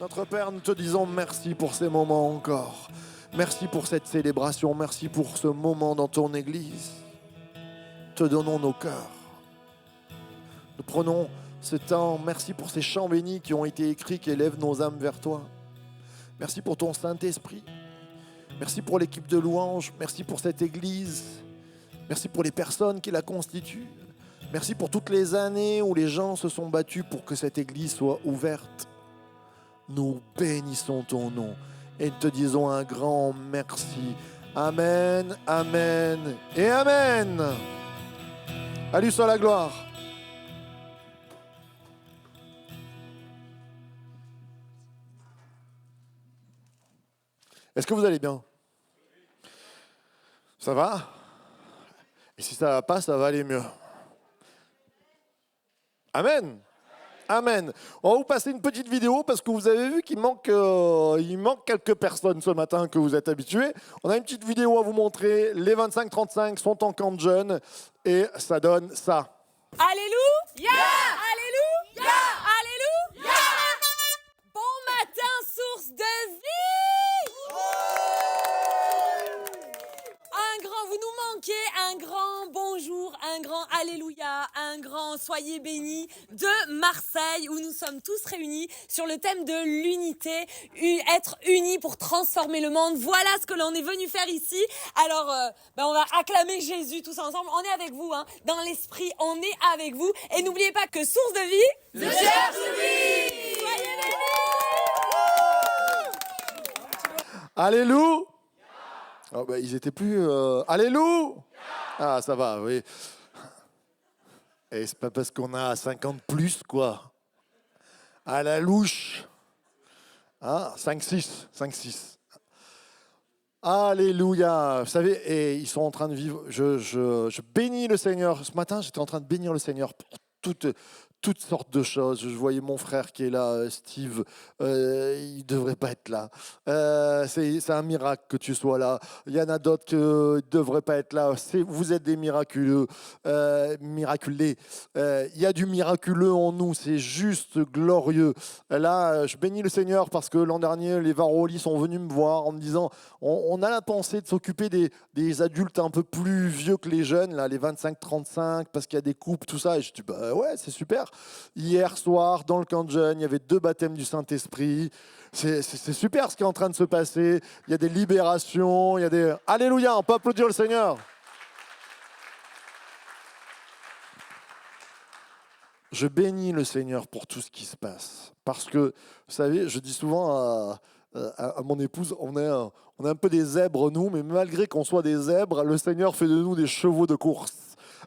Notre Père, nous te disons merci pour ces moments encore. Merci pour cette célébration. Merci pour ce moment dans ton Église. Te donnons nos cœurs. Nous prenons ce temps. Merci pour ces chants bénis qui ont été écrits, qui élèvent nos âmes vers toi. Merci pour ton Saint-Esprit. Merci pour l'équipe de louanges. Merci pour cette Église. Merci pour les personnes qui la constituent. Merci pour toutes les années où les gens se sont battus pour que cette Église soit ouverte. Nous bénissons ton nom et te disons un grand merci. Amen, amen et amen. À lui soit la gloire. Est-ce que vous allez bien? Ça va? Et si ça va pas, ça va aller mieux. Amen. Amen. On va vous passer une petite vidéo parce que vous avez vu qu'il manque quelques personnes ce matin que vous êtes habitués. On a une petite vidéo à vous montrer. Les 25-35 sont en camp de jeunes et ça donne ça. Alléluia! Alléluia! Alléluia! Bon matin, source de vie! Un grand, vous nous manquez, un grand bonjour, un grand alléluia, un grand soyez bénis de Marseille où nous sommes tous réunis sur le thème de l'unité, être unis pour transformer le monde. Voilà ce que l'on est venu faire ici. Alors, on va acclamer Jésus tous ensemble. On est avec vous, hein, dans l'esprit, on est avec vous. Et n'oubliez pas que source de vie, je cherche vie. Soyez bénis. Alléluia. Oh ben, ils étaient plus... Alléluia. Ah, ça va, oui. Et c'est pas parce qu'on a 50 plus, quoi. À la louche. Hein, 5-6. 5-6. Alléluia. Vous savez, et ils sont en train de vivre... Je bénis le Seigneur. Ce matin, j'étais en train de bénir le Seigneur pour toutes sortes de choses. Je voyais mon frère qui est là, Steve, il ne devrait pas être là. C'est un miracle que tu sois là. Il y en a d'autres qui ne devraient pas être là. Vous êtes des miraculeux, miraculés. Il y a du miraculeux en nous, c'est juste glorieux. Là, je bénis le Seigneur parce que l'an dernier, les Varoli sont venus me voir en me disant, on a la pensée de s'occuper des adultes un peu plus vieux que les jeunes, là, les 25-35, parce qu'il y a des couples, tout ça. Et je dis, bah ouais, c'est super. Hier soir, dans le camp de jeunes, il y avait 2 baptêmes du Saint-Esprit. C'est super ce qui est en train de se passer. Il y a des libérations, il y a des... Alléluia, on peut applaudir le Seigneur. Je bénis le Seigneur pour tout ce qui se passe. Parce que, vous savez, je dis souvent à mon épouse, on est un peu des zèbres, nous, mais malgré qu'on soit des zèbres, le Seigneur fait de nous des chevaux de course.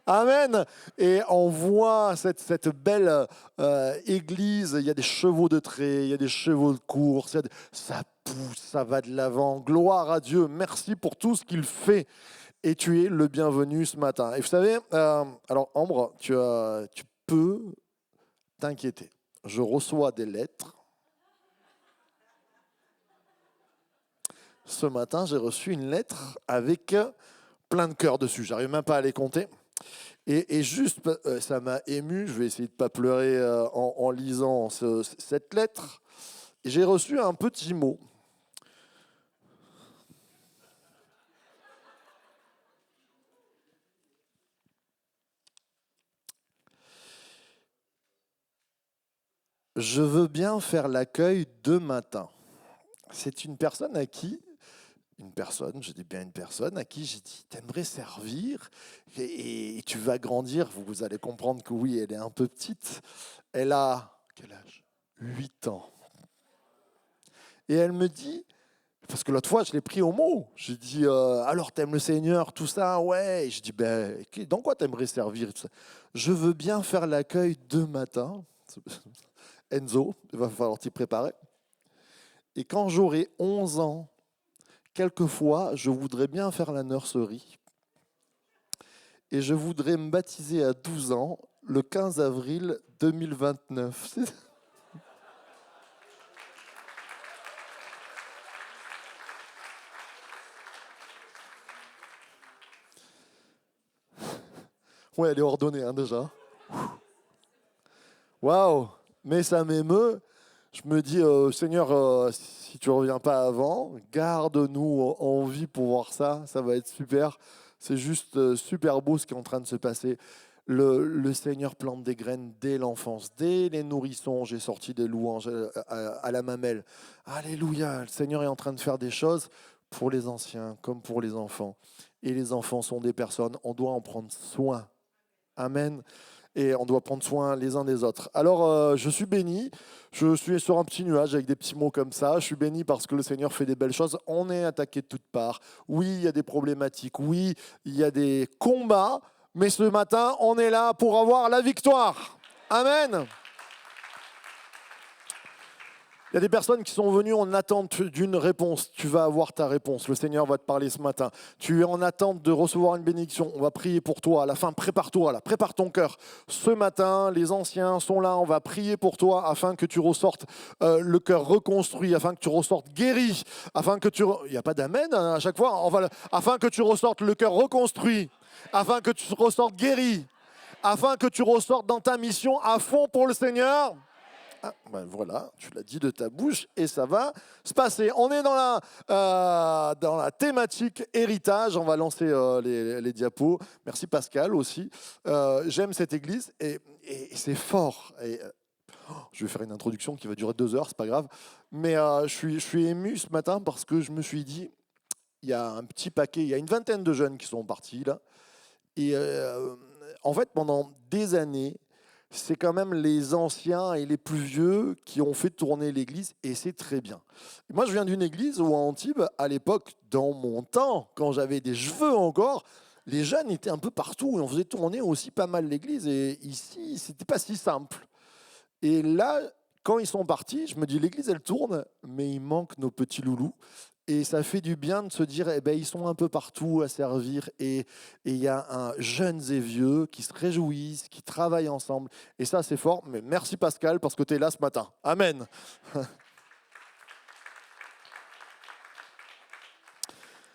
Amen. Et on voit cette belle église, il y a des chevaux de trait, il y a des chevaux de course, ça pousse, ça va de l'avant. Gloire à Dieu, merci pour tout ce qu'il fait. Et tu es le bienvenu ce matin. Et vous savez, alors Ambre, tu peux t'inquiéter. Je reçois des lettres. Ce matin, j'ai reçu une lettre avec plein de cœurs dessus. J'arrive même pas à les compter. Et juste, ça m'a ému. Je vais essayer de ne pas pleurer en lisant cette lettre. Et j'ai reçu un petit mot. Je veux bien faire l'accueil de matin. C'est une personne, je dis bien une personne, à qui j'ai dit, t'aimerais servir et tu vas grandir. Vous allez comprendre que oui, elle est un peu petite. Elle a, quel âge? 8 ans. Et elle me dit, parce que l'autre fois, je l'ai pris au mot. J'ai dit, alors t'aimes le Seigneur, tout ça? Ouais. Et je dis, ben, dans quoi t'aimerais servir, tout ça? Je veux bien faire l'accueil de matin. Enzo, il va falloir t'y préparer. Et quand j'aurai 11 ans, quelquefois, je voudrais bien faire la nurserie. Et je voudrais me baptiser à 12 ans, le 15 avril 2029. Ouais, elle est ordonnée, hein, déjà. Waouh! Mais ça m'émeut. Je me dis, Seigneur, si tu ne reviens pas avant, garde-nous en vie pour voir ça. Ça va être super. C'est juste super beau ce qui est en train de se passer. Le Seigneur plante des graines dès l'enfance, dès les nourrissons. J'ai sorti des louanges à la mamelle. Alléluia, le Seigneur est en train de faire des choses pour les anciens comme pour les enfants. Et les enfants sont des personnes, on doit en prendre soin. Amen. Et on doit prendre soin les uns des autres. Alors, je suis béni. Je suis sur un petit nuage avec des petits mots comme ça. Je suis béni parce que le Seigneur fait des belles choses. On est attaqué de toutes parts. Oui, il y a des problématiques. Oui, il y a des combats. Mais ce matin, on est là pour avoir la victoire. Amen. Il y a des personnes qui sont venues en attente d'une réponse. Tu vas avoir ta réponse. Le Seigneur va te parler ce matin. Tu es en attente de recevoir une bénédiction. On va prier pour toi. À la fin, prépare-toi. Là. Prépare ton cœur. Ce matin, les anciens sont là. On va prier pour toi afin que tu ressortes le cœur reconstruit, afin que tu ressortes guéri, afin que tu... Il n'y a pas d'amen à chaque fois. Afin que tu ressortes le cœur reconstruit, afin que tu ressortes guéri, afin que tu ressortes dans ta mission à fond pour le Seigneur. Ah, ben voilà, tu l'as dit de ta bouche et ça va se passer. On est dans la thématique héritage. On va lancer les diapos. Merci Pascal aussi. J'aime cette église et c'est fort. Je vais faire une introduction qui va durer 2 heures, c'est pas grave. Mais je suis ému ce matin parce que je me suis dit, il y a un petit paquet, il y a une vingtaine de jeunes qui sont partis là. Et en fait, pendant des années, c'est quand même les anciens et les plus vieux qui ont fait tourner l'église et c'est très bien. Moi, je viens d'une église où à Antibes, à l'époque, dans mon temps, quand j'avais des cheveux encore, les jeunes étaient un peu partout et on faisait tourner aussi pas mal l'église. Et ici, c'était pas si simple. Et là, quand ils sont partis, je me dis, l'église, elle tourne, mais il manque nos petits loulous. Et ça fait du bien de se dire, eh ben, ils sont un peu partout à servir. Et il y a jeunes et vieux qui se réjouissent, qui travaillent ensemble. Et ça, c'est fort. Mais merci Pascal, parce que tu es là ce matin. Amen.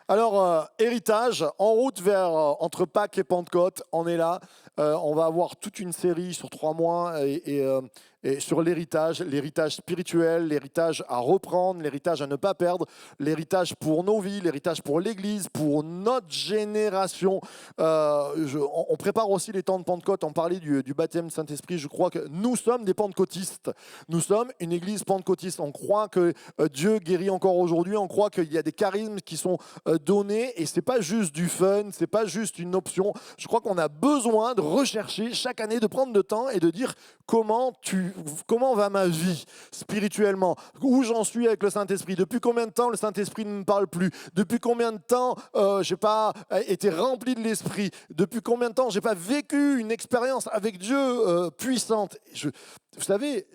Alors, héritage, en route vers entre Pâques et Pentecôte, on est là. On va avoir toute une série sur 3 mois et sur l'héritage spirituel, l'héritage à reprendre, l'héritage à ne pas perdre, l'héritage pour nos vies, l'héritage pour l'Église, pour notre génération. On prépare aussi les temps de Pentecôte. On parlait du baptême du Saint-Esprit. Je crois que nous sommes des pentecôtistes. Nous sommes une Église pentecôtiste. On croit que Dieu guérit encore aujourd'hui. On croit qu'il y a des charismes qui sont donnés et c'est pas juste du fun, c'est pas juste une option. Je crois qu'on a besoin de rechercher chaque année, de prendre le temps et de dire comment va ma vie spirituellement, où j'en suis avec le Saint-Esprit, depuis combien de temps le Saint-Esprit ne me parle plus, depuis combien de temps j'ai pas été rempli de l'Esprit, depuis combien de temps j'ai pas vécu une expérience avec Dieu puissante. Vous savez,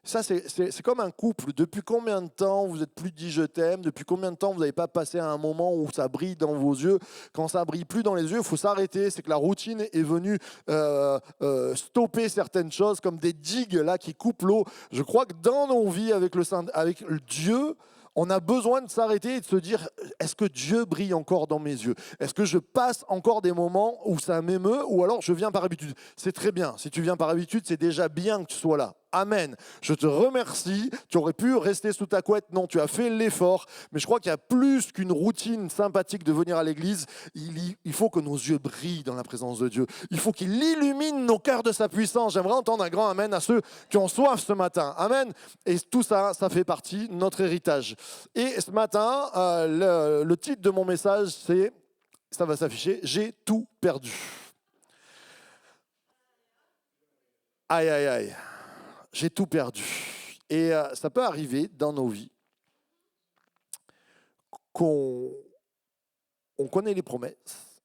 ça, c'est comme un couple. Depuis combien de temps vous êtes plus dit je t'aime? Depuis combien de temps vous n'avez pas passé à un moment où ça brille dans vos yeux? Quand ça brille plus dans les yeux, il faut s'arrêter. C'est que la routine est venue stopper certaines choses, comme des digues là qui coupent l'eau. Je crois que dans nos vies avec Dieu, on a besoin de s'arrêter et de se dire, est-ce que Dieu brille encore dans mes yeux? Est-ce que je passe encore des moments où ça m'émeut ou alors je viens par habitude? C'est très bien. Si tu viens par habitude, c'est déjà bien que tu sois là. Amen. Je te remercie. Tu aurais pu rester sous ta couette. Non, tu as fait l'effort. Mais je crois qu'il y a plus qu'une routine sympathique de venir à l'église. Il faut que nos yeux brillent dans la présence de Dieu. Il faut qu'il illumine nos cœurs de sa puissance. J'aimerais entendre un grand amen à ceux qui ont soif ce matin. Amen. Et tout ça, ça fait partie de notre héritage. Et ce matin, le titre de mon message, ça va s'afficher, j'ai tout perdu. Aïe, aïe, aïe. J'ai tout perdu. Et ça peut arriver dans nos vies qu'on connaît les promesses,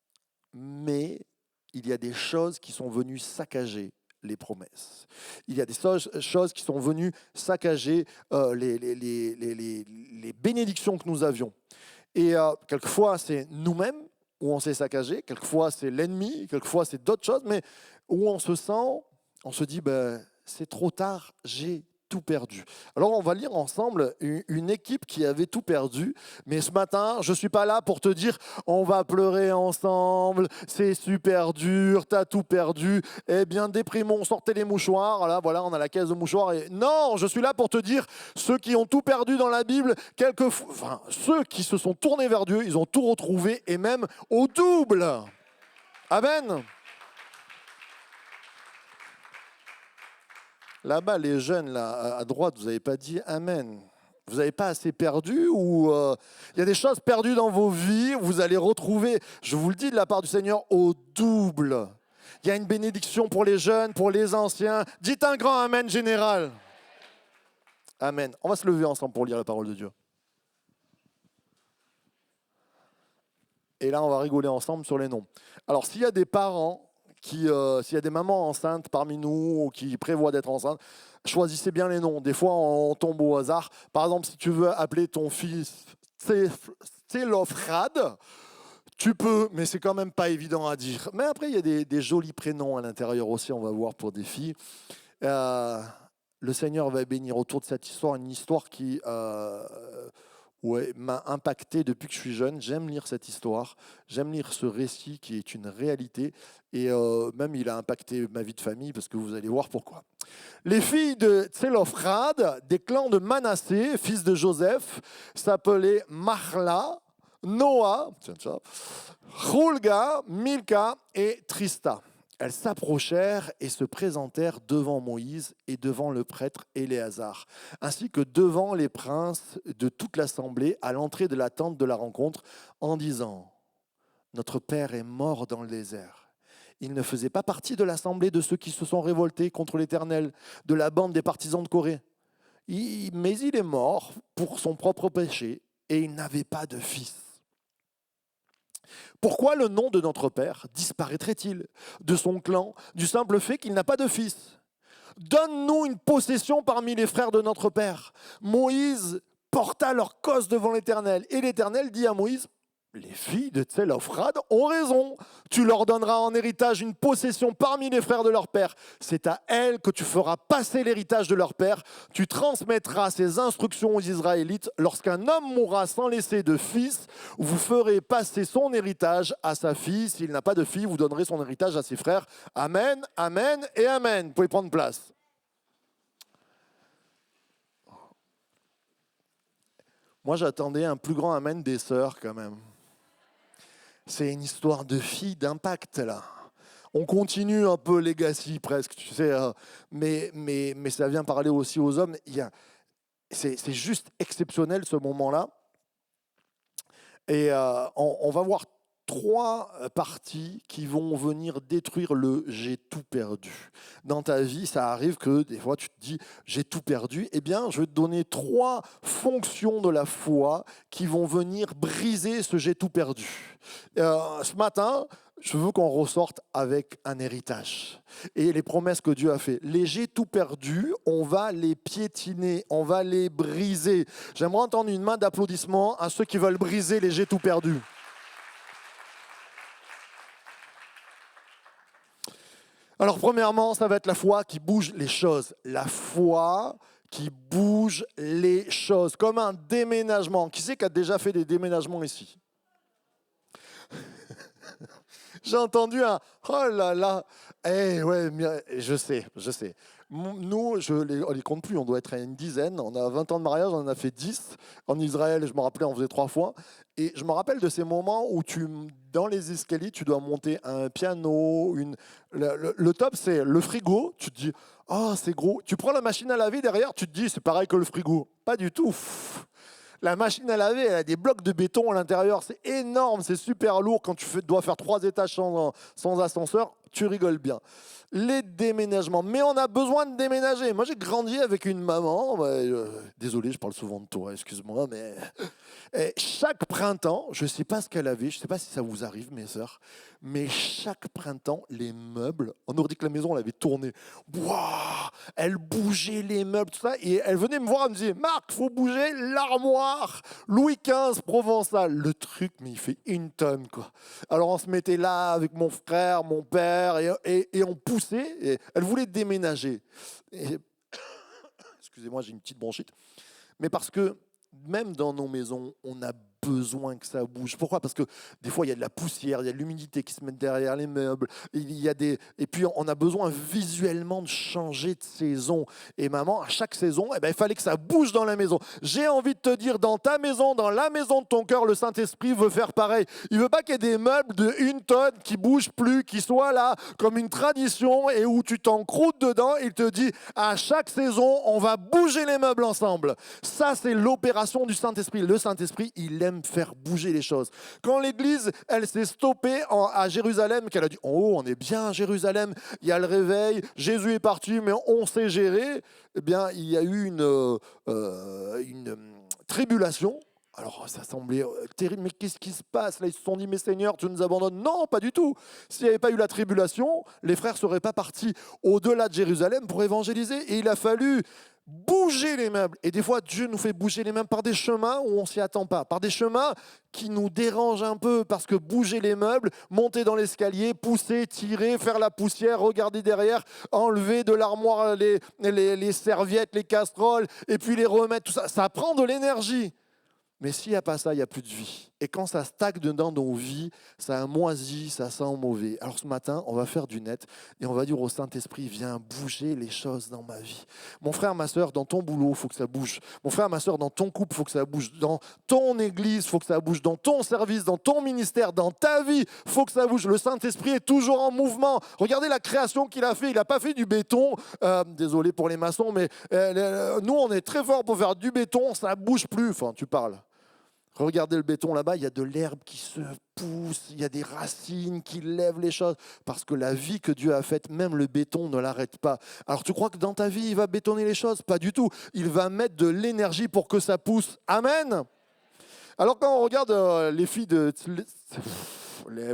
mais il y a des choses qui sont venues saccager les promesses. Il y a des choses qui sont venues saccager les bénédictions que nous avions. Et quelquefois, c'est nous-mêmes où on s'est saccagé, quelquefois, c'est l'ennemi, quelquefois, c'est d'autres choses, mais où on se dit, c'est trop tard, j'ai tout perdu. Alors on va lire ensemble une équipe qui avait tout perdu, mais ce matin, je ne suis pas là pour te dire on va pleurer ensemble, c'est super dur, t'as tout perdu, eh bien déprimons, sortez les mouchoirs, là voilà, on a la caisse de mouchoirs. Et... Non, je suis là pour te dire, ceux qui ont tout perdu dans la Bible, ceux qui se sont tournés vers Dieu, ils ont tout retrouvé et même au double. Amen. Là-bas, les jeunes, là, à droite, vous n'avez pas dit Amen. Vous n'avez pas assez perdu ou il y a des choses perdues dans vos vies, vous allez retrouver, je vous le dis de la part du Seigneur, au double. Il y a une bénédiction pour les jeunes, pour les anciens. Dites un grand Amen général. Amen. On va se lever ensemble pour lire la parole de Dieu. Et là, on va rigoler ensemble sur les noms. Alors, s'il y a des parents s'il y a des mamans enceintes parmi nous ou qui prévoient d'être enceintes, choisissez bien les noms. Des fois, on tombe au hasard. Par exemple, si tu veux appeler ton fils Tselofrad, tu peux, mais c'est quand même pas évident à dire. Mais après, il y a des jolis prénoms à l'intérieur aussi, on va voir, pour des filles. Le Seigneur va bénir autour de cette histoire, une histoire qui m'a impacté depuis que je suis jeune. J'aime lire cette histoire, j'aime lire ce récit qui est une réalité. Et même, il a impacté ma vie de famille, parce que vous allez voir pourquoi. Les filles de Tselofrad, des clans de Manassé, fils de Joseph, s'appelaient Mahla, Noah, Hulga, Milka et Trista. Elles s'approchèrent et se présentèrent devant Moïse et devant le prêtre Éléazar, ainsi que devant les princes de toute l'assemblée à l'entrée de la tente de la rencontre, en disant : « Notre père est mort dans le désert. Il ne faisait pas partie de l'assemblée de ceux qui se sont révoltés contre l'Éternel, de la bande des partisans de Corée. Mais il est mort pour son propre péché et il n'avait pas de fils. Pourquoi le nom de notre père disparaîtrait-il de son clan du simple fait qu'il n'a pas de fils ? Donne-nous une possession parmi les frères de notre père. » Moïse porta leur cause devant l'Éternel. Et l'Éternel dit à Moïse : « Les filles de Tselofrad ont raison. Tu leur donneras en héritage une possession parmi les frères de leur père. C'est à elles que tu feras passer l'héritage de leur père. Tu transmettras ces instructions aux Israélites. Lorsqu'un homme mourra sans laisser de fils, vous ferez passer son héritage à sa fille. S'il n'a pas de fille, vous donnerez son héritage à ses frères. Amen, amen et amen. » Vous pouvez prendre place. Moi, j'attendais un plus grand amen des sœurs quand même. C'est une histoire de filles d'impact, là. On continue un peu legacy presque, tu sais, mais ça vient parler aussi aux hommes. C'est juste exceptionnel ce moment-là. Et on va voir 3 parties qui vont venir détruire le « j'ai tout perdu ». Dans ta vie, ça arrive que des fois tu te dis « j'ai tout perdu ». Eh bien, je vais te donner 3 fonctions de la foi qui vont venir briser ce « j'ai tout perdu ». Ce matin, je veux qu'on ressorte avec un héritage et les promesses que Dieu a fait. Les j'ai tout perdu, on va les piétiner, on va les briser. J'aimerais entendre une main d'applaudissement à ceux qui veulent briser les j'ai tout perdu. Alors premièrement, ça va être la foi qui bouge les choses. La foi qui bouge les choses, comme un déménagement. Qui c'est qui a déjà fait des déménagemons ici ? J'ai entendu un « oh là là ». Ouais, je sais. Nous, on les compte plus, on doit être à une dizaine. On a 20 ans de mariage, on en a fait 10. En Israël, je me rappelais, on faisait 3 fois. Et je me rappelle de ces moments où dans les escaliers, tu dois monter un piano. Le top, c'est le frigo. Tu te dis « oh, c'est gros ». Tu prends la machine à laver derrière, tu te dis « c'est pareil que le frigo ». Pas du tout. La machine à laver, elle a des blocs de béton à l'intérieur. C'est énorme, c'est super lourd. Quand tu dois faire 3 étages sans ascenseur, tu rigoles bien. Les déménagements. Mais on a besoin de déménager. Moi, j'ai grandi avec une maman. Désolé, je parle souvent de toi, excuse-moi. Mais chaque printemps, je ne sais pas ce qu'elle avait. Je ne sais pas si ça vous arrive, mes sœurs. Mais chaque printemps, les meubles, on aurait dit que la maison, elle avait tourné. Waouh, elle bougeait les meubles, tout ça. Et elle venait me voir, elle me disait « Marc, il faut bouger l'armoire Louis XV provençal ». Le truc, mais il fait 1 tonne, quoi. Alors on se mettait là avec mon frère, mon père, et on poussait. Et elle voulait déménager. excusez-moi, j'ai une petite bronchite. Mais parce que même dans nos maisons, on a besoin que ça bouge. Pourquoi ? Parce que des fois, il y a de la poussière, il y a de l'humidité qui se met derrière les meubles. Et puis, on a besoin visuellement de changer de saison. Et maman, à chaque saison, il fallait que ça bouge dans la maison. J'ai envie de te dire, dans ta maison, dans la maison de ton cœur, le Saint-Esprit veut faire pareil. Il ne veut pas qu'il y ait des meubles de 1 tonne qui ne bougent plus, qui soient là comme une tradition et où tu t'encroutes dedans. Il te dit, à chaque saison, on va bouger les meubles ensemble. Ça, c'est l'opération du Saint-Esprit. Le Saint-Esprit, il aime faire bouger les choses. Quand l'Église, elle s'est stoppée à Jérusalem, qu'elle a dit « Oh, on est bien à Jérusalem, il y a le réveil, Jésus est parti, mais on sait gérer », eh bien, il y a eu une tribulation. Alors, ça semblait terrible, mais qu'est-ce qui se passe ? Là, ils se sont dit « Mais Seigneur, tu nous abandonnes ?» Non, pas du tout. S'il n'y avait pas eu la tribulation, les frères ne seraient pas partis au-delà de Jérusalem pour évangéliser. Et il a fallu bouger les meubles. Et des fois, Dieu nous fait bouger les meubles par des chemins où on ne s'y attend pas, par des chemins qui nous dérangent un peu, parce que bouger les meubles, monter dans l'escalier, pousser, tirer, faire la poussière, regarder derrière, enlever de l'armoire les serviettes, les casseroles, et puis les remettre, tout ça, ça prend de l'énergie. Mais s'il n'y a pas ça, il n'y a plus de vie. Et quand ça stagne dans nos vies, ça a moisi, ça sent mauvais. Alors ce matin, on va faire du net et on va dire au Saint-Esprit, viens bouger les choses dans ma vie. Mon frère, ma soeur, dans ton boulot, il faut que ça bouge. Mon frère, ma soeur, dans ton couple, il faut que ça bouge. Dans ton église, il faut que ça bouge. Dans ton service, dans ton ministère, dans ta vie, il faut que ça bouge. Le Saint-Esprit est toujours en mouvement. Regardez la création qu'il a fait. Il n'a pas fait du béton. Désolé pour les maçons, mais nous, on est très forts pour faire du béton. Ça ne bouge plus. Enfin, tu parles. Regardez le béton là-bas, il y a de l'herbe qui se pousse, il y a des racines qui lèvent les choses. Parce que la vie que Dieu a faite, même le béton ne l'arrête pas. Alors tu crois que dans ta vie, il va bétonner les choses ? Pas du tout. Il va mettre de l'énergie pour que ça pousse. Amen. Alors quand on regarde les filles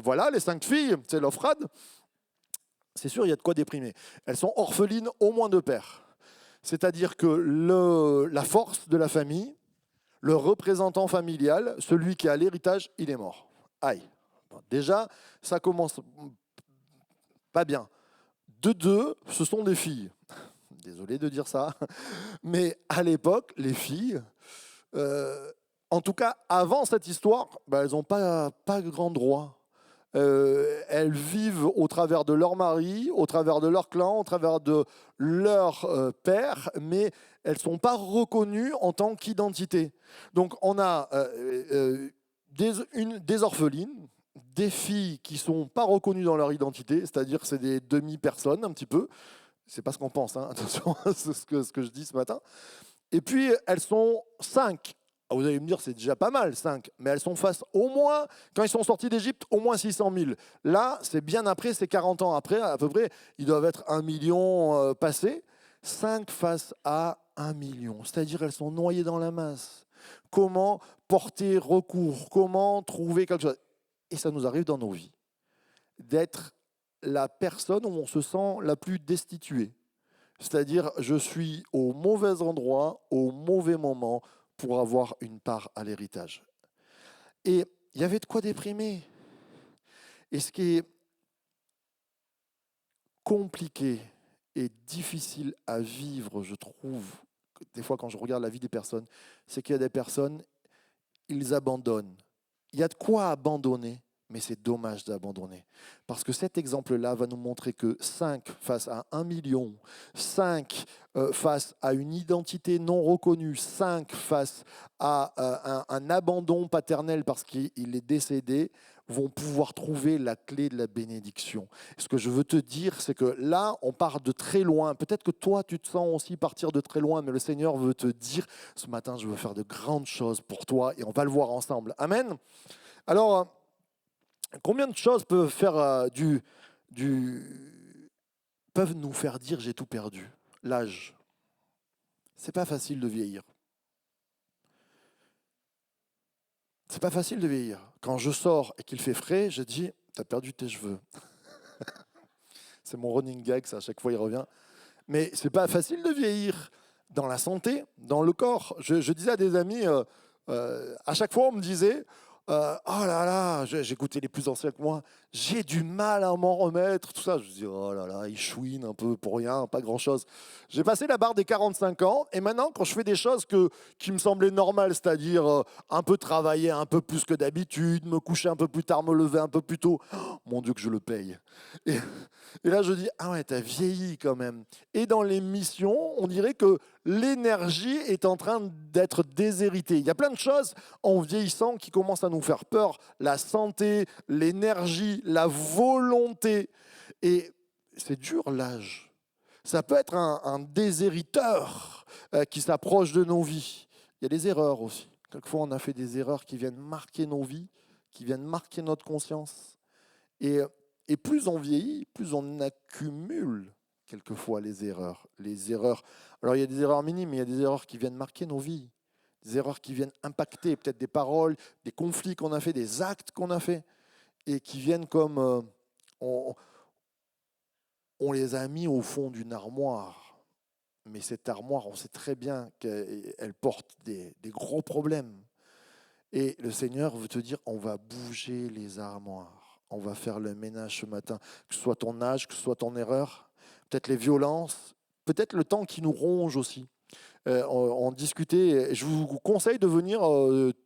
voilà, les 5 filles, c'est l'Ophrad, c'est sûr, il y a de quoi déprimer. Elles sont orphelines au moins de père. C'est-à-dire que la force de la famille, le représentant familial, celui qui a l'héritage, il est mort. Aïe. Bon, déjà, ça commence pas bien. De 2, ce sont des filles. Désolé de dire ça. Mais à l'époque, les filles, en tout cas, avant cette histoire, elles n'ont pas grand droit. Elles vivent au travers de leur mari, au travers de leur clan, au travers de leur père, mais elles ne sont pas reconnues en tant qu'identité. Donc on a des orphelines, des filles qui ne sont pas reconnues dans leur identité, c'est-à-dire que c'est des demi-personnes un petit peu. C'est pas ce qu'on pense, hein. Attention, c'est ce que je dis ce matin. Et puis elles sont 5. Vous allez me dire, c'est déjà pas mal, 5, mais elles sont face au moins, quand ils sont sortis d'Égypte, au moins 600 000. Là, c'est bien après, c'est 40 ans après, à peu près, ils doivent être 1 million passés. 5 face à 1 million, c'est-à-dire elles sont noyées dans la masse. Comment porter recours ? Comment trouver quelque chose ? Et ça nous arrive dans nos vies, d'être la personne où on se sent la plus destituée. C'est-à-dire, je suis au mauvais endroit, au mauvais moment, pour avoir une part à l'héritage. Et il y avait de quoi déprimer. Et ce qui est compliqué et difficile à vivre, je trouve, des fois quand je regarde la vie des personnes, c'est qu'il y a des personnes, ils abandonnent. Il y a de quoi abandonner, mais c'est dommage d'abandonner. Parce que cet exemple-là va nous montrer que 5 face à 1 million, 5 face à une identité non reconnue, 5 face à un abandon paternel parce qu'il est décédé, vont pouvoir trouver la clé de la bénédiction. Ce que je veux te dire, c'est que là, on part de très loin. Peut-être que toi, tu te sens aussi partir de très loin, mais le Seigneur veut te dire, ce matin, je veux faire de grandes choses pour toi et on va le voir ensemble. Amen. Alors, combien de choses peuvent faire peuvent nous faire dire j'ai tout perdu? L'âge. C'est pas facile de vieillir. C'est pas facile de vieillir. Quand je sors et qu'il fait frais, je dis t'as perdu tes cheveux. C'est mon running gag, ça, à chaque fois il revient. Mais c'est pas facile de vieillir dans la santé, dans le corps. Je disais à des amis, à chaque fois on me disait oh là là, j'écoutais les plus anciens que moi, J'ai du mal à m'en remettre, tout ça. Je me dis, oh là là, il chouine un peu pour rien, pas grand-chose. J'ai passé la barre des 45 ans, et maintenant, quand je fais des choses qui me semblaient normales, c'est-à-dire un peu travailler un peu plus que d'habitude, me coucher un peu plus tard, me lever un peu plus tôt, oh, mon Dieu que je le paye. Et, et là, je dis, ah ouais, t'as vieilli quand même. Et dans les missions, on dirait que l'énergie est en train d'être déshéritée. Il y a plein de choses en vieillissant qui commencent à nous faire peur. La santé, l'énergie, la volonté. Et c'est dur l'âge. Ça peut être un déshériteur qui s'approche de nos vies. Il y a des erreurs aussi. Quelquefois, on a fait des erreurs qui viennent marquer nos vies, qui viennent marquer notre conscience. Et plus on vieillit, plus on accumule quelquefois les erreurs. Les erreurs. Alors il y a des erreurs minimes, mais il y a des erreurs qui viennent marquer nos vies. Des erreurs qui viennent impacter peut-être des paroles, des conflits qu'on a fait, des actes qu'on a fait, et qui viennent comme on les a mis au fond d'une armoire. Mais cette armoire, on sait très bien qu'elle porte des gros problèmes. Et le Seigneur veut te dire, on va bouger les armoires. On va faire le ménage ce matin. Que ce soit ton âge, que ce soit ton erreur, peut-être les violences, peut-être le temps qui nous ronge aussi. On discutait, je vous conseille de venir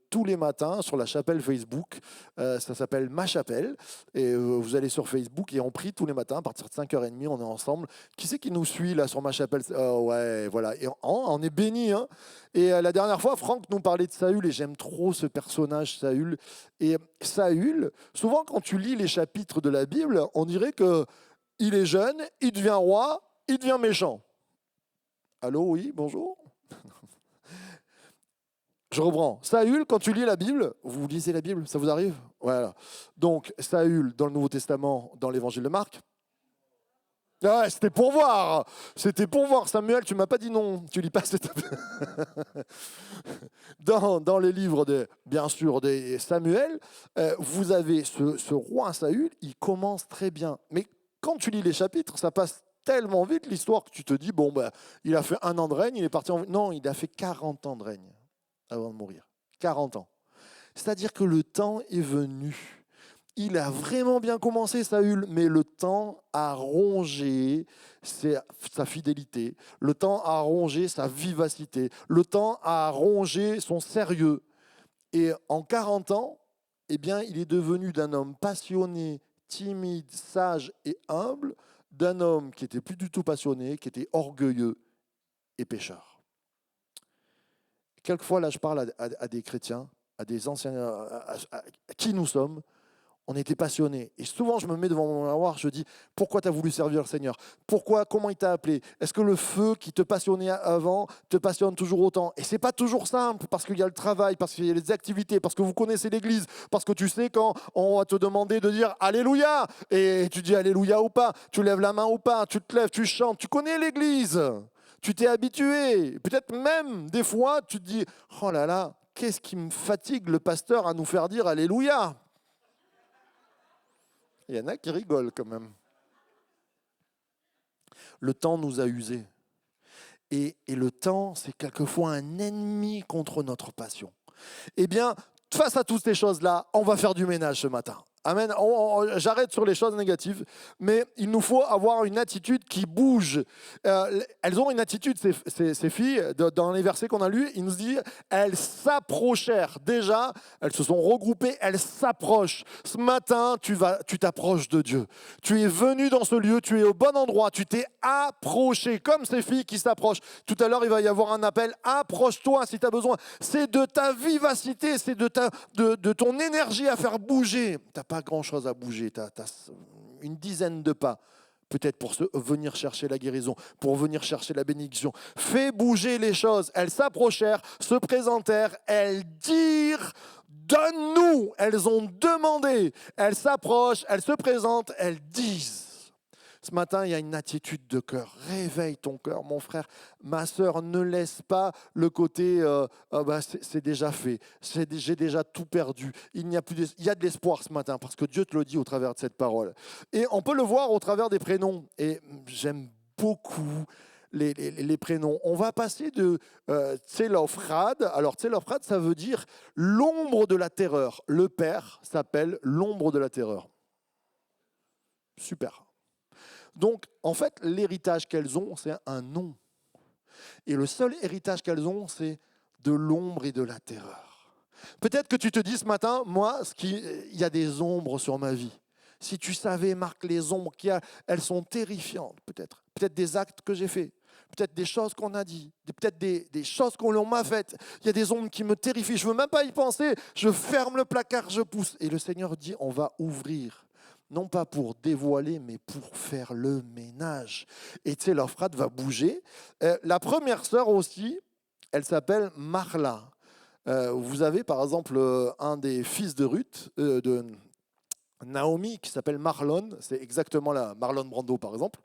tous les matins sur la chapelle Facebook. Ça s'appelle Ma Chapelle. Et vous allez sur Facebook et on prie tous les matins à partir de 5h30. On est ensemble. Qui c'est qui nous suit là sur Ma Chapelle? Ouais, voilà. Et on est bénis. Hein. Et la dernière fois, Franck nous parlait de Saül et j'aime trop ce personnage, Saül. Et Saül, souvent quand tu lis les chapitres de la Bible, on dirait qu'il est jeune, il devient roi, il devient méchant. Allô, oui, bonjour. Je reprends. Saül, quand tu lis la Bible, vous lisez la Bible, ça vous arrive? Voilà. Donc, Saül, dans le Nouveau Testament, dans l'Évangile de Marc. Ah, c'était pour voir. C'était pour voir. Samuel, tu m'as pas dit non. Tu lis pas cette... dans les livres, bien sûr, de Samuel, vous avez ce roi Saül, il commence très bien. Mais quand tu lis les chapitres, ça passe tellement vite l'histoire que tu te dis, bon, bah, il a fait 1 an de règne, il est parti en... Non, il a fait 40 ans de règne avant de mourir. 40 ans. C'est-à-dire que le temps est venu. Il a vraiment bien commencé, Saül, mais le temps a rongé sa fidélité, le temps a rongé sa vivacité, le temps a rongé son sérieux. Et en 40 ans, eh bien, il est devenu d'un homme passionné, timide, sage et humble, d'un homme qui n'était plus du tout passionné, qui était orgueilleux et pécheur. Quelquefois, là, je parle à des chrétiens, à des anciens, à qui nous sommes. On était passionnés. Et souvent, je me mets devant mon miroir, je dis, pourquoi tu as voulu servir le Seigneur? Pourquoi? Comment il t'a appelé? Est-ce que le feu qui te passionnait avant te passionne toujours autant? Et ce n'est pas toujours simple, parce qu'il y a le travail, parce qu'il y a les activités, parce que vous connaissez l'Église, parce que tu sais quand on va te demander de dire Alléluia, et tu dis Alléluia ou pas, tu lèves la main ou pas, tu te lèves, tu chantes, tu connais l'Église, tu t'es habitué. Peut-être même, des fois, tu te dis, oh là là, qu'est-ce qui me fatigue le pasteur à nous faire dire Alléluia? Il y en a qui rigolent quand même. Le temps nous a usés. Et le temps, c'est quelquefois un ennemi contre notre passion. Eh bien, face à toutes ces choses-là, on va faire du ménage ce matin. Amen. J'arrête sur les choses négatives, mais il nous faut avoir une attitude qui bouge. Elles ont une attitude, ces filles, dans les versets qu'on a lus, il nous dit, elles s'approchèrent. Déjà, elles se sont regroupées, elles s'approchent. Ce matin, tu t'approches de Dieu. Tu es venu dans ce lieu, tu es au bon endroit, tu t'es approché, comme ces filles qui s'approchent. Tout à l'heure, il va y avoir un appel, approche-toi si tu as besoin. C'est de ta vivacité, c'est de ton énergie à faire bouger. Tu n'as pas grand-chose à bouger, tu as une dizaine de pas, peut-être pour venir chercher la guérison, pour venir chercher la bénédiction. Fais bouger les choses. Elles s'approchèrent, se présentèrent, elles dirent « Donne-nous ». Elles ont demandé, elles s'approchent, elles se présentent, elles disent. Ce matin, il y a une attitude de cœur. Réveille ton cœur, mon frère, ma sœur. Ne laisse pas le côté c'est déjà fait, j'ai déjà tout perdu. Il y a de l'espoir ce matin parce que Dieu te le dit au travers de cette parole. Et on peut le voir au travers des prénoms. Et j'aime beaucoup les prénoms. On va passer de Tselophrad. Alors Tselophrad, ça veut dire l'ombre de la terreur. Le père s'appelle l'ombre de la terreur. Super. Donc, en fait, l'héritage qu'elles ont, c'est un nom. Et le seul héritage qu'elles ont, c'est de l'ombre et de la terreur. Peut-être que tu te dis ce matin, moi, il y a des ombres sur ma vie. Si tu savais, Marc, les ombres qu'il y a, elles sont terrifiantes, peut-être. Peut-être des actes que j'ai faits, peut-être des choses qu'on a dit, peut-être des choses qu'on m'a faites. Il y a des ombres qui me terrifient, je ne veux même pas y penser. Je ferme le placard, je pousse. Et le Seigneur dit, on va ouvrir. Non pas pour dévoiler, mais pour faire le ménage. Et tu sais, l'Euphrate va bouger. La première sœur aussi, elle s'appelle Marla. Vous avez par exemple un des fils de Ruth, de Naomi, qui s'appelle Marlon. C'est exactement là, Marlon Brando par exemple.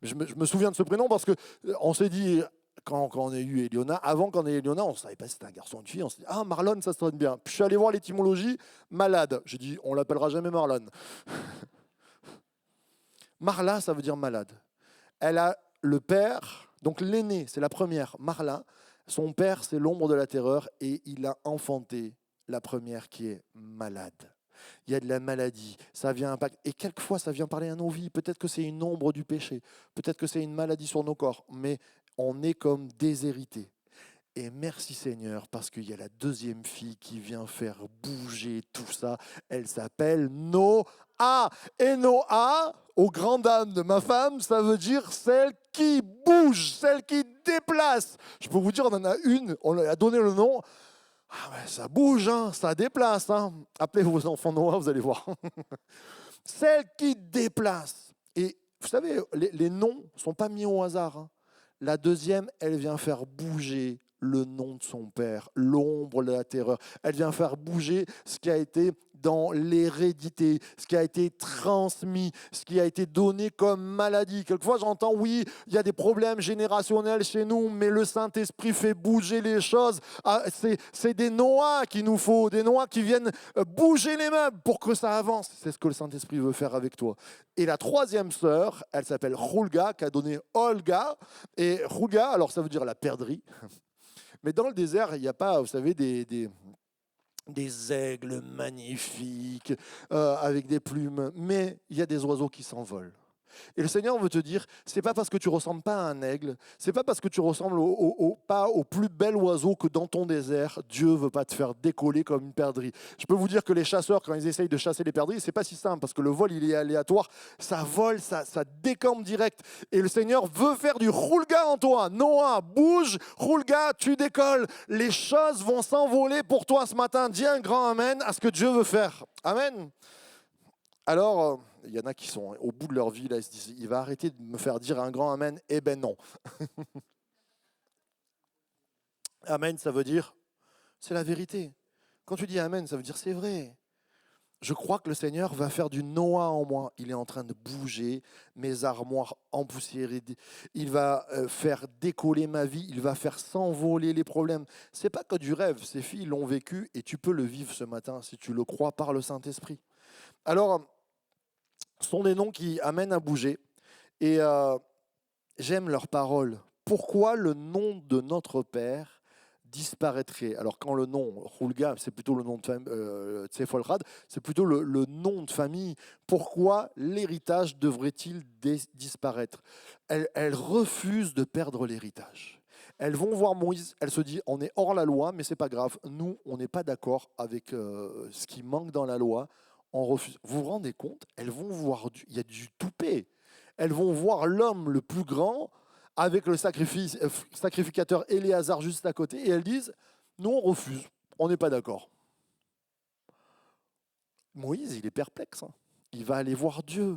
Je me souviens de ce prénom parce qu'on s'est dit, quand on a eu Eliona, avant qu'on ait Eliona, on ne savait pas si c'était un garçon ou une fille. On s'est dit, ah, Marlon, ça sonne bien. Puis je suis allé voir l'étymologie, malade. J'ai dit, on l'appellera jamais Marlon. Marla, ça veut dire malade. Elle a le père, donc l'aîné, c'est la première, Marla. Son père, c'est l'ombre de la terreur et il a enfanté la première qui est malade. Il y a de la maladie, ça vient impacter. Et quelquefois, ça vient parler à nos vies. Peut-être que c'est une ombre du péché, peut-être que c'est une maladie sur nos corps, mais on est comme déshérités. Et merci Seigneur, parce qu'il y a la deuxième fille qui vient faire bouger tout ça. Elle s'appelle Noah. Et Noah, aux grandes dames de ma femme, ça veut dire celle qui bouge, celle qui déplace. Je peux vous dire, on en a une, on lui a donné le nom. Ah ouais, ça bouge, hein, ça déplace. Hein. Appelez vos enfants Noah, vous allez voir. Celle qui déplace. Et vous savez, les noms ne sont pas mis au hasard. Hein. La deuxième, elle vient faire bouger le nom de son père, l'ombre de la terreur. Elle vient faire bouger ce qui a été dans l'hérédité, ce qui a été transmis, ce qui a été donné comme maladie. Quelquefois, j'entends, oui, il y a des problèmes générationnels chez nous, mais le Saint-Esprit fait bouger les choses. Ah, c'est des Noah qu'il nous faut, des Noah qui viennent bouger les meubles pour que ça avance. C'est ce que le Saint-Esprit veut faire avec toi. Et la troisième sœur, elle s'appelle Hulga, qui a donné Olga. Et Hulga, alors ça veut dire la perdrix. Mais dans le désert, il n'y a pas, vous savez, des aigles magnifiques avec des plumes, mais il y a des oiseaux qui s'envolent. Et le Seigneur veut te dire, c'est pas parce que tu ressembles pas à un aigle, c'est pas parce que tu ressembles pas au plus bel oiseau que dans ton désert, Dieu veut pas te faire décoller comme une perdrix. Je peux vous dire que les chasseurs, quand ils essayent de chasser les perdrix, c'est pas si simple parce que le vol il est aléatoire, ça vole, ça décampe direct. Et le Seigneur veut faire du Hulga en toi. Noah, bouge, Hulga, tu décolles. Les choses vont s'envoler pour toi ce matin. Dis un grand amen à ce que Dieu veut faire. Amen. Alors, il y en a qui sont au bout de leur vie, là, ils se disent, il va arrêter de me faire dire un grand amen. Eh ben non. Amen, ça veut dire, c'est la vérité. Quand tu dis amen, ça veut dire, c'est vrai. Je crois que le Seigneur va faire du Noah en moi. Il est en train de bouger mes armoires empoussiérées. Il va faire décoller ma vie. Il va faire s'envoler les problèmes. Ce n'est pas que du rêve. Ces filles l'ont vécu et tu peux le vivre ce matin si tu le crois par le Saint-Esprit. Alors, ce sont des noms qui amènent à bouger. Et j'aime leurs paroles. Pourquoi le nom de notre Père disparaîtrait? Alors quand le nom, Hulga, c'est plutôt le nom de famille, Tsefolrad, c'est plutôt le nom de famille. Pourquoi l'héritage devrait-il disparaître? Elles refusent de perdre l'héritage. Elles vont voir Moïse, elles se disent, on est hors la loi, mais c'est pas grave. Nous, on n'est pas d'accord avec ce qui manque dans la loi. On refuse. Vous vous rendez compte? Elles vont voir, il y a du toupet. Elles vont voir l'homme le plus grand avec le sacrificateur Éléazar juste à côté, et elles disent, nous on refuse, on n'est pas d'accord. Moïse, il est perplexe. Hein. Il va aller voir Dieu.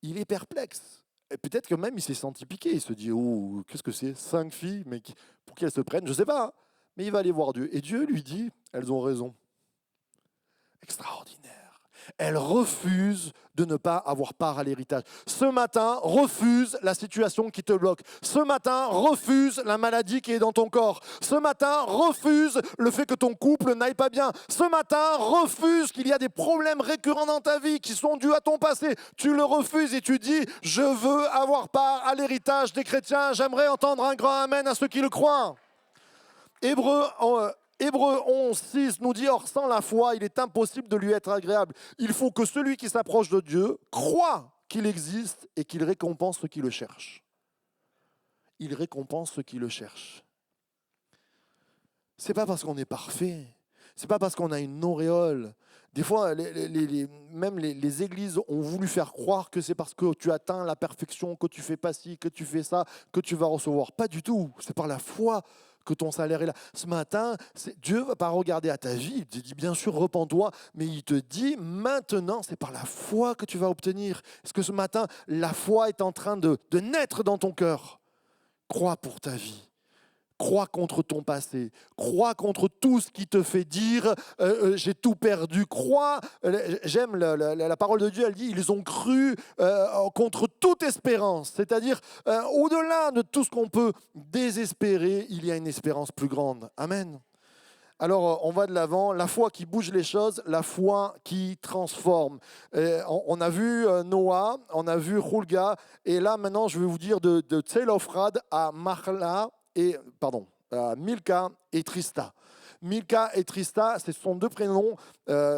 Il est perplexe. Et peut-être que même il s'est senti piqué. Il se dit, oh, qu'est-ce que c'est? 5 filles, mais pour qui elles se prennent? Je ne sais pas. Hein. Mais il va aller voir Dieu. Et Dieu lui dit, elles ont raison. Extraordinaire. Elles refusent de ne pas avoir part à l'héritage. Ce matin, refuse la situation qui te bloque. Ce matin, refuse la maladie qui est dans ton corps. Ce matin, refuse le fait que ton couple n'aille pas bien. Ce matin, refuse qu'il y a des problèmes récurrents dans ta vie qui sont dus à ton passé. Tu le refuses et tu dis, je veux avoir part à l'héritage des chrétiens. J'aimerais entendre un grand amen à ceux qui le croient. Hébreux Hébreux 11, 6 nous dit, or sans la foi, il est impossible de lui être agréable. Il faut que celui qui s'approche de Dieu croit qu'il existe et qu'il récompense ceux qui le cherchent. Il récompense ceux qui le cherchent. C'est pas parce qu'on est parfait, c'est pas parce qu'on a une auréole. Des fois, même les églises ont voulu faire croire que c'est parce que tu atteins la perfection, que tu fais pas ci, que tu fais ça, que tu vas recevoir. Pas du tout, c'est par la foi que ton salaire est là. Ce matin, Dieu ne va pas regarder à ta vie, il te dit bien sûr repens-toi, mais il te dit maintenant, c'est par la foi que tu vas obtenir. Est-ce que ce matin, la foi est en train de naître dans ton cœur? Crois pour ta vie. Crois contre ton passé, crois contre tout ce qui te fait dire j'ai tout perdu. Crois, j'aime la parole de Dieu, elle dit ils ont cru contre toute espérance. C'est-à-dire au-delà de tout ce qu'on peut désespérer, il y a une espérance plus grande. Amen. Alors on va de l'avant, la foi qui bouge les choses, la foi qui transforme. On a vu Noah, on a vu Hulga, et là maintenant je vais vous dire de Tselophrad à Mahla. Milka et Trista. Milka et Trista, ce sont deux prénoms.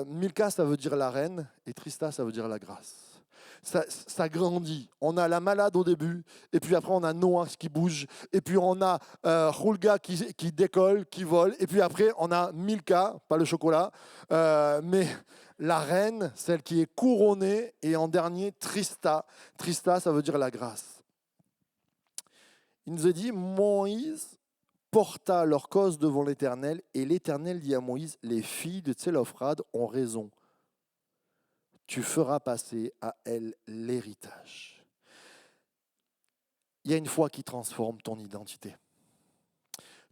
Milka, ça veut dire la reine, et Trista, ça veut dire la grâce. Ça grandit. On a la malade au début, et puis après on a Noah qui bouge, et puis on a Hulga qui décolle, qui vole, et puis après on a Milka, pas le chocolat, mais la reine, celle qui est couronnée, et en dernier Trista. Trista, ça veut dire la grâce. Il nous a dit, Moïse porta leur cause devant l'Éternel, et l'Éternel dit à Moïse, les filles de Tselophrad ont raison. Tu feras passer à elles l'héritage. Il y a une foi qui transforme ton identité.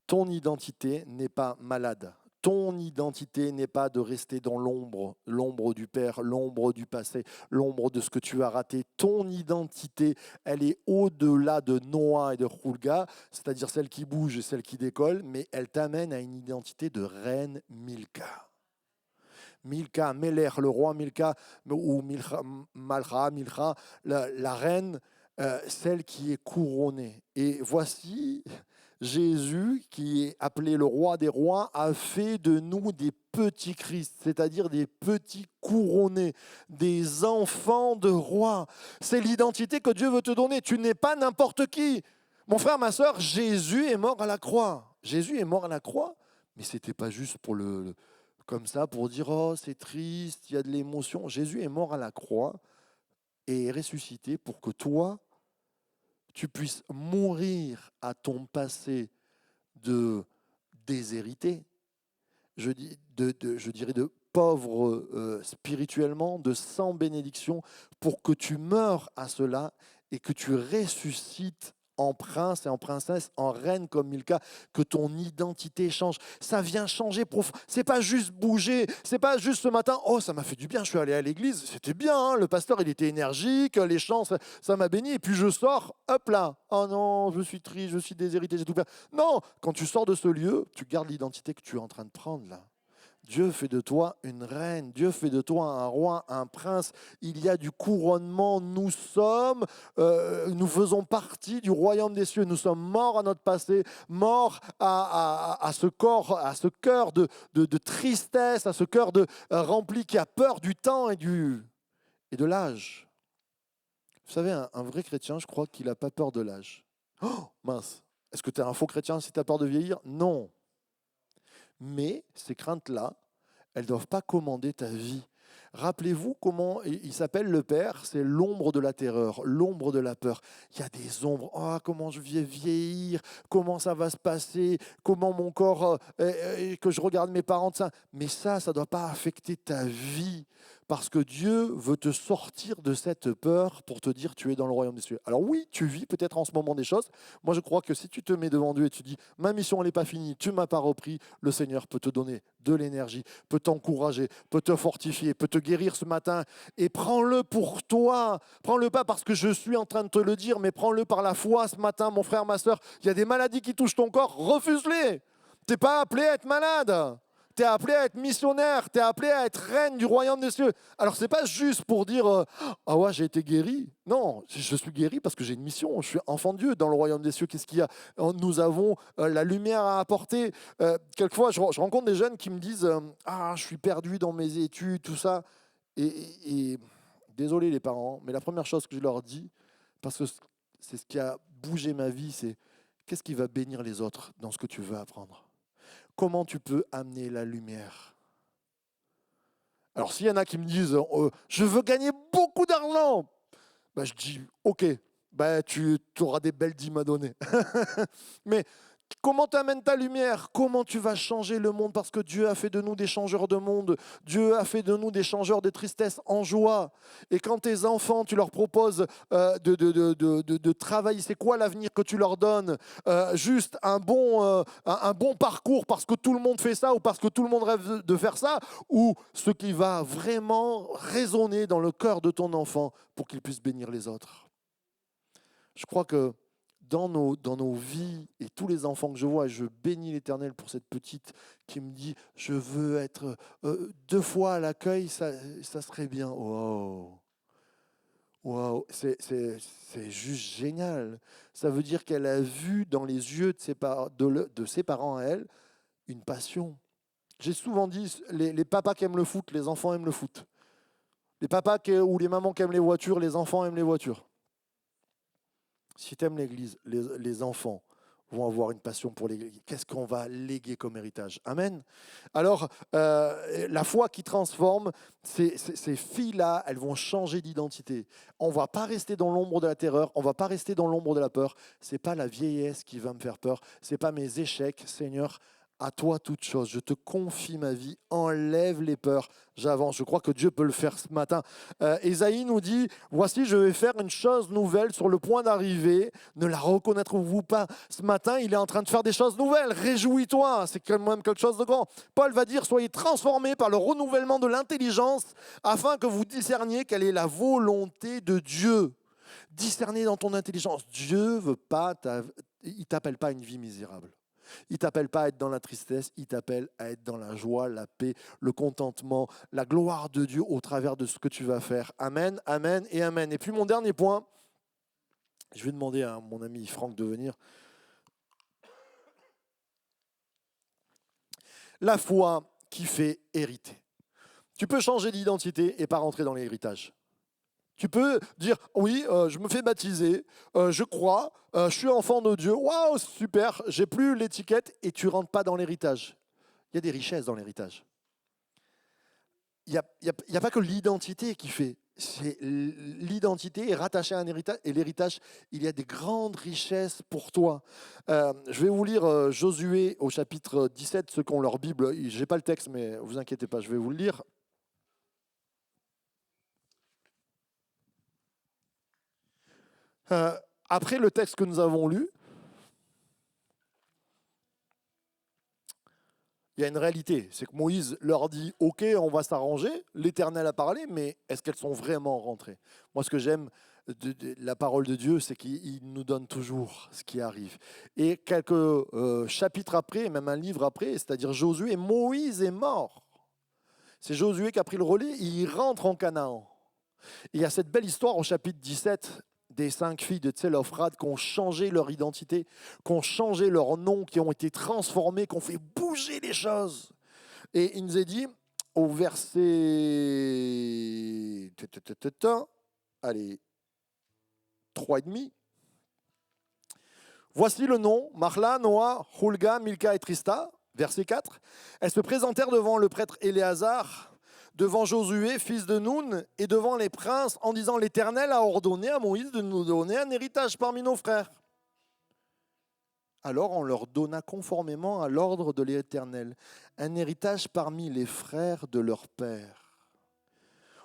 Ton identité n'est pas malade. Ton identité n'est pas de rester dans l'ombre du Père, l'ombre du passé, l'ombre de ce que tu as raté. Ton identité, elle est au-delà de Noah et de Hulga, c'est-à-dire celle qui bouge et celle qui décolle, mais elle t'amène à une identité de reine Milka. Milka, Meler, le roi Milka, ou Milcha, la reine, celle qui est couronnée. Et voici... Jésus, qui est appelé le roi des rois, a fait de nous des petits Christ, c'est-à-dire des petits couronnés, des enfants de rois. C'est l'identité que Dieu veut te donner. Tu n'es pas n'importe qui. Mon frère, ma soeur, Jésus est mort à la croix. Jésus est mort à la croix, mais ce n'était pas juste pour comme ça, pour dire « Oh, c'est triste, il y a de l'émotion ». Jésus est mort à la croix et est ressuscité pour que toi, tu puisses mourir à ton passé de déshérité, je dirais de pauvre spirituellement, de sans bénédiction, pour que tu meures à cela et que tu ressuscites en prince et en princesse, en reine comme Milka, que ton identité change. Ça vient changer profond. C'est pas juste bouger, c'est pas juste ce matin, oh ça m'a fait du bien, je suis allé à l'église, c'était bien, hein, le pasteur il était énergique, les chants, ça m'a béni, et puis je sors, hop là, oh non, je suis triste, je suis déshérité, j'ai tout perdu. Non, quand tu sors de ce lieu, tu gardes l'identité que tu es en train de prendre là. Dieu fait de toi une reine, Dieu fait de toi un roi, un prince. Il y a du couronnement. Nous faisons partie du royaume des cieux. Nous sommes morts à notre passé, morts à ce corps, à ce cœur de tristesse, à ce cœur rempli qui a peur du temps et de l'âge. Vous savez, un vrai chrétien, je crois qu'il n'a pas peur de l'âge. Oh, mince. Est-ce que tu es un faux chrétien si tu as peur de vieillir? Non. Mais ces craintes-là, elles ne doivent pas commander ta vie. Rappelez-vous comment il s'appelle le Père, c'est l'ombre de la terreur, l'ombre de la peur. Il y a des ombres, oh, comment je vais vieillir, comment ça va se passer, comment mon corps, que je regarde mes parents, ça. Mais ça ne doit pas affecter ta vie. Parce que Dieu veut te sortir de cette peur pour te dire tu es dans le royaume des cieux. Alors oui, tu vis peut-être en ce moment des choses. Moi, je crois que si tu te mets devant Dieu et tu dis ma mission elle n'est pas finie, tu ne m'as pas repris, le Seigneur peut te donner de l'énergie, peut t'encourager, peut te fortifier, peut te guérir ce matin. Et prends-le pour toi. Prends-le pas parce que je suis en train de te le dire, mais prends-le par la foi ce matin, mon frère, ma soeur. Il y a des maladies qui touchent ton corps, refuse-les. Tu n'es pas appelé à être malade. Tu es appelé à être missionnaire, tu es appelé à être reine du royaume des cieux. Alors, ce n'est pas juste pour dire ah ouais, j'ai été guéri. Non, je suis guéri parce que j'ai une mission. Je suis enfant de Dieu dans le royaume des cieux. Qu'est-ce qu'il y a? Nous avons la lumière à apporter. Quelquefois, je rencontre des jeunes qui me disent ah, je suis perdu dans mes études, tout ça. Et désolé les parents, mais la première chose que je leur dis, parce que c'est ce qui a bougé ma vie, c'est qu'est-ce qui va bénir les autres dans ce que tu veux apprendre? Comment tu peux amener la lumière? Alors, s'il y en a qui me disent je veux gagner beaucoup d'argent, ben, je dis ok, ben, tu auras des belles dîmes à donner. Mais comment tu amènes ta lumière? Comment tu vas changer le monde? Parce que Dieu a fait de nous des changeurs de monde. Dieu a fait de nous des changeurs de tristesse en joie. Et quand tes enfants, tu leur proposes de travailler, c'est quoi l'avenir que tu leur donnes? Juste un bon parcours parce que tout le monde fait ça ou parce que tout le monde rêve de faire ça? Ou ce qui va vraiment résonner dans le cœur de ton enfant pour qu'il puisse bénir les autres? Je crois que dans nos vies, et tous les enfants que je vois, et je bénis l'Éternel pour cette petite qui me dit « Je veux être 2 fois à l'accueil, ça serait bien. » Wow. Wow. C'est juste génial. Ça veut dire qu'elle a vu dans les yeux de ses parents à elle une passion. J'ai souvent dit, les papas qui aiment le foot, les enfants aiment le foot. Les papas ou les mamans qui aiment les voitures, les enfants aiment les voitures. Si tu aimes l'Église, les enfants vont avoir une passion pour l'Église. Qu'est-ce qu'on va léguer comme héritage? Amen. Alors, la foi qui transforme, ces filles-là, elles vont changer d'identité. On ne va pas rester dans l'ombre de la terreur, on ne va pas rester dans l'ombre de la peur. Ce n'est pas la vieillesse qui va me faire peur, ce n'est pas mes échecs. Seigneur, à toi toute chose, je te confie ma vie, enlève les peurs, j'avance. Je crois que Dieu peut le faire ce matin. Ésaïe nous dit, voici je vais faire une chose nouvelle sur le point d'arriver, ne la reconnaîtrez-vous pas? Ce matin, il est en train de faire des choses nouvelles, réjouis-toi, c'est quand même quelque chose de grand. Paul va dire, soyez transformés par le renouvellement de l'intelligence, afin que vous discerniez quelle est la volonté de Dieu. Discerner dans ton intelligence, Dieu veut pas, il ne t'appelle pas à une vie misérable. Il ne t'appelle pas à être dans la tristesse, il t'appelle à être dans la joie, la paix, le contentement, la gloire de Dieu au travers de ce que tu vas faire. Amen, amen et amen. Et puis mon dernier point, je vais demander à mon ami Franck de venir. La foi qui fait hériter. Tu peux changer d'identité et pas rentrer dans l'héritage. Tu peux dire, oui, je me fais baptiser, je crois, je suis enfant de Dieu, waouh, super, j'ai plus l'étiquette, et tu ne rentres pas dans l'héritage. Il y a des richesses dans l'héritage. Il n'y a pas que l'identité qui fait. L'identité est rattachée à un héritage, et l'héritage, il y a des grandes richesses pour toi. Je vais vous lire Josué au chapitre 17, ceux qui ont leur Bible. Je n'ai pas le texte, mais ne vous inquiétez pas, je vais vous le lire. Après le texte que nous avons lu, il y a une réalité, c'est que Moïse leur dit « Ok, on va s'arranger, l'Éternel a parlé, mais est-ce qu'elles sont vraiment rentrées ?» Moi, ce que j'aime de la parole de Dieu, c'est qu'il nous donne toujours ce qui arrive. Et quelques chapitres après, même un livre après, c'est-à-dire Josué, Moïse est mort. C'est Josué qui a pris le relais, il rentre en Canaan. Et il y a cette belle histoire au chapitre 17, des 5 filles de Tselophrad qui ont changé leur identité, qui ont changé leur nom, qui ont été transformées, qui ont fait bouger les choses. Et il nous est dit, au verset... Allez, 3,5. Voici le nom, Mahla, Noa, Hulga, Milka et Trista, verset 4. Elles se présentèrent devant le prêtre Éléazar, devant Josué, fils de Nun, et devant les princes, en disant « L'Éternel a ordonné à Moïse de nous donner un héritage parmi nos frères. » Alors on leur donna conformément à l'ordre de l'Éternel un héritage parmi les frères de leur père.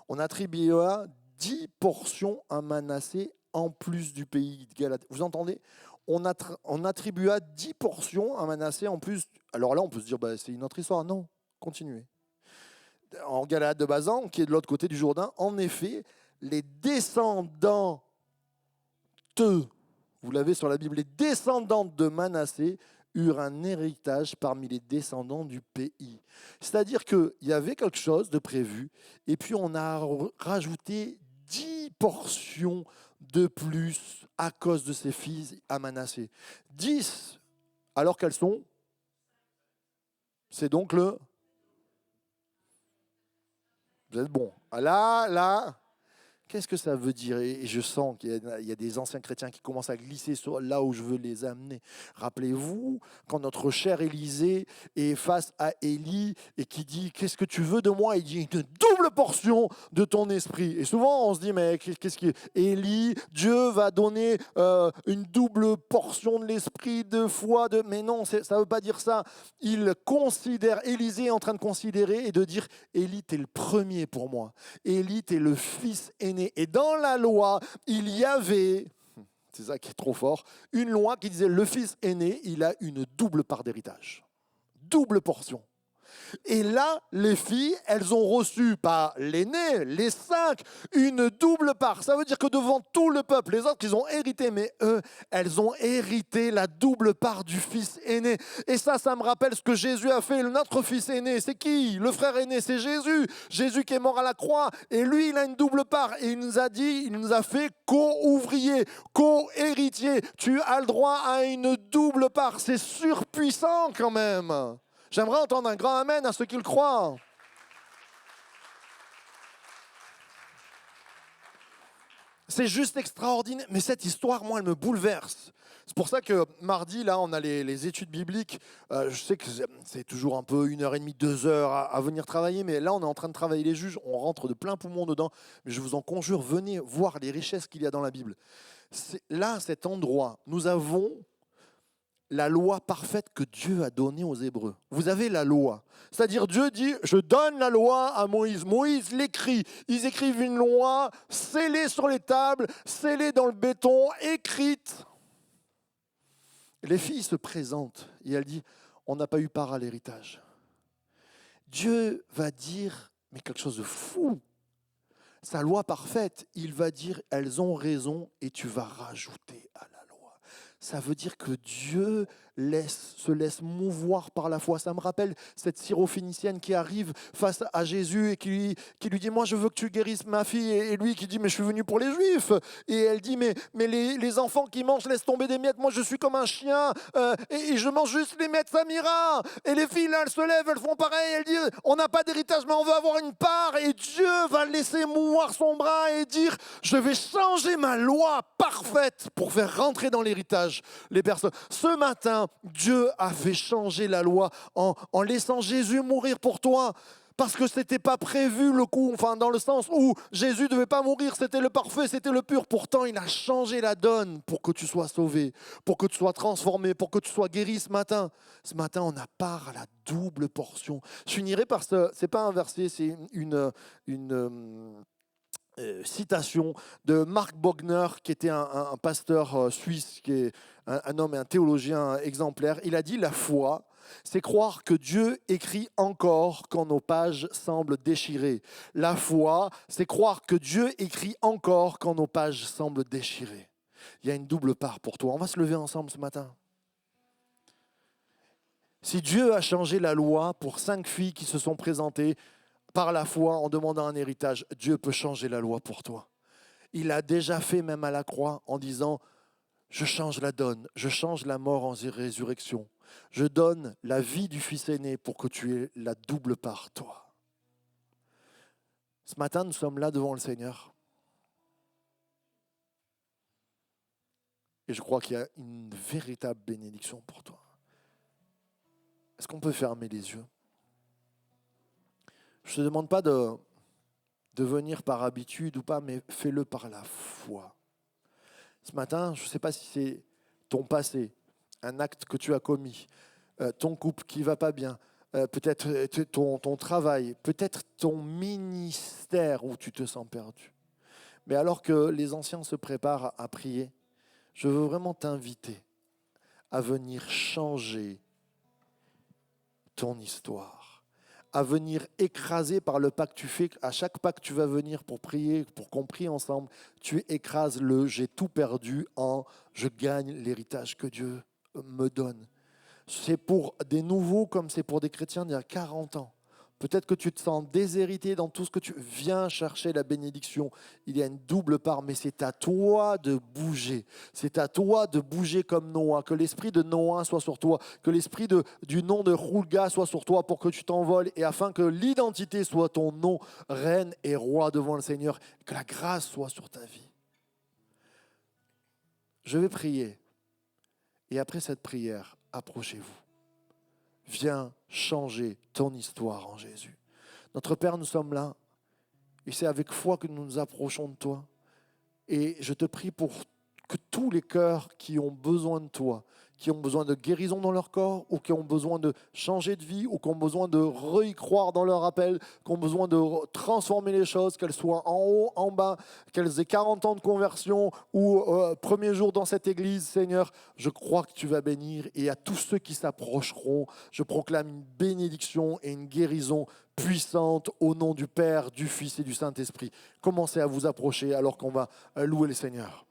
On attribua 10 portions à Manassé en plus du pays de Galate. Vous entendez? On attribua 10 portions à Manassé en plus. Alors là, on peut se dire, c'est une autre histoire. Non, continuez. En Galade de Basan, qui est de l'autre côté du Jourdain, en effet, les descendantes, vous l'avez sur la Bible, les descendantes de Manassé eurent un héritage parmi les descendants du pays. C'est-à-dire qu'il y avait quelque chose de prévu, et puis on a rajouté 10 portions de plus à cause de ses fils à Manassé. 10, alors qu'elles sont. C'est donc le. Vous êtes bon. Là. Qu'est-ce que ça veut dire? Et je sens qu'il y a des anciens chrétiens qui commencent à glisser sur là où je veux les amener. Rappelez-vous, quand notre cher Élisée est face à Élie et qui dit « Qu'est-ce que tu veux de moi ?» Il dit « Une double portion de ton esprit. » Et souvent, on se dit « Mais qu'est-ce qui... Élie, Dieu va donner une double portion de l'esprit 2 fois. » Mais non, ça ne veut pas dire ça. Il considère, Élisée est en train de considérer et de dire « Élie, tu es le premier pour moi. Élie, tu es le fils aîné. » Et dans la loi, il y avait, c'est ça qui est trop fort, une loi qui disait le fils aîné, il a une double part d'héritage. Double portion. Et là, les filles, elles ont reçu, pas l'aîné, les 5, une double part. Ça veut dire que devant tout le peuple, les autres, ils ont hérité, mais eux, elles ont hérité la double part du fils aîné. Et ça me rappelle ce que Jésus a fait. Notre fils aîné, c'est qui? Le frère aîné, c'est Jésus. Jésus qui est mort à la croix. Et lui, il a une double part. Et il nous a dit, il nous a fait co-ouvrier, co-héritier. Tu as le droit à une double part. C'est surpuissant quand même. J'aimerais entendre un grand amen à ceux qui le croient. C'est juste extraordinaire. Mais cette histoire, moi, elle me bouleverse. C'est pour ça que mardi, là, on a les études bibliques. Je sais que c'est toujours un peu 1h30, 2 heures à venir travailler, mais là, on est en train de travailler les juges. On rentre de plein poumon dedans. Mais je vous en conjure, venez voir les richesses qu'il y a dans la Bible. Là, cet endroit, nous avons la loi parfaite que Dieu a donnée aux Hébreux. Vous avez la loi. C'est-à-dire Dieu dit, je donne la loi à Moïse. Moïse l'écrit. Ils écrivent une loi scellée sur les tables, scellée dans le béton, écrite. Les filles se présentent et elles disent, on n'a pas eu part à l'héritage. Dieu va dire, mais quelque chose de fou. Sa loi parfaite, il va dire, elles ont raison et tu vas rajouter à la loi. Ça veut dire que Dieu se laisse mouvoir par la foi. Ça me rappelle cette syrophénicienne qui arrive face à Jésus et qui lui dit « Moi, je veux que tu guérisses ma fille. » Et lui qui dit « Mais je suis venu pour les Juifs. » Et elle dit « Mais les enfants qui mangent laissent tomber des miettes. Moi, je suis comme un chien et je mange juste les miettes, Samira. » Et les filles, là, elles se lèvent, elles font pareil. Elles disent « On n'a pas d'héritage, mais on veut avoir une part. » Et Dieu va laisser mouvoir son bras et dire « Je vais changer ma loi parfaite pour faire rentrer dans l'héritage les personnes. » Ce matin, Dieu a fait changer la loi en laissant Jésus mourir pour toi. Parce que ce n'était pas prévu le coup, enfin dans le sens où Jésus ne devait pas mourir, c'était le parfait, c'était le pur. Pourtant, il a changé la donne pour que tu sois sauvé, pour que tu sois transformé, pour que tu sois guéri ce matin. Ce matin, on a part à la double portion. Je finirai par ce, c'est pas un verset, c'est une citation de Mark Bogner, qui était un pasteur suisse, qui est un homme et un théologien exemplaire. Il a dit « La foi, c'est croire que Dieu écrit encore quand nos pages semblent déchirées. La foi, c'est croire que Dieu écrit encore quand nos pages semblent déchirées. » Il y a une double part pour toi. On va se lever ensemble ce matin. Si Dieu a changé la loi pour 5 filles qui se sont présentées par la foi en demandant un héritage, Dieu peut changer la loi pour toi. Il l'a déjà fait même à la croix en disant « Je change la donne, je change la mort en résurrection. Je donne la vie du fils aîné pour que tu aies la double part, toi. » Ce matin, nous sommes là devant le Seigneur. Et je crois qu'il y a une véritable bénédiction pour toi. Est-ce qu'on peut fermer les yeux? Je ne te demande pas de venir par habitude ou pas, mais fais-le par la foi. Ce matin, je ne sais pas si c'est ton passé, un acte que tu as commis, ton couple qui ne va pas bien, peut-être ton travail, peut-être ton ministère où tu te sens perdu. Mais alors que les anciens se préparent à prier, je veux vraiment t'inviter à venir changer ton histoire, à venir écraser par le pas que tu fais. À chaque pas que tu vas venir pour prier, pour qu'on prie ensemble, tu écrases le « j'ai tout perdu » en « je gagne l'héritage que Dieu me donne ». C'est pour des nouveaux comme c'est pour des chrétiens d'il y a 40 ans. Peut-être que tu te sens déshérité dans tout ce que tu viens chercher la bénédiction. Il y a une double part, mais c'est à toi de bouger. C'est à toi de bouger comme Noah. Que l'esprit de Noah soit sur toi. Que l'esprit du nom de Hulga soit sur toi pour que tu t'envoles et afin que l'identité soit ton nom, reine et roi devant le Seigneur. Que la grâce soit sur ta vie. Je vais prier. Et après cette prière, approchez-vous. Viens changer ton histoire en Jésus. Notre Père, nous sommes là et c'est avec foi que nous nous approchons de toi. Et je te prie pour que tous les cœurs qui ont besoin de toi, qui ont besoin de guérison dans leur corps, ou qui ont besoin de changer de vie, ou qui ont besoin de y croire dans leur appel, qui ont besoin de transformer les choses, qu'elles soient en haut, en bas, qu'elles aient 40 ans de conversion, ou premier jour dans cette église, Seigneur, je crois que tu vas bénir. Et à tous ceux qui s'approcheront, je proclame une bénédiction et une guérison puissante au nom du Père, du Fils et du Saint-Esprit. Commencez à vous approcher alors qu'on va louer le Seigneur.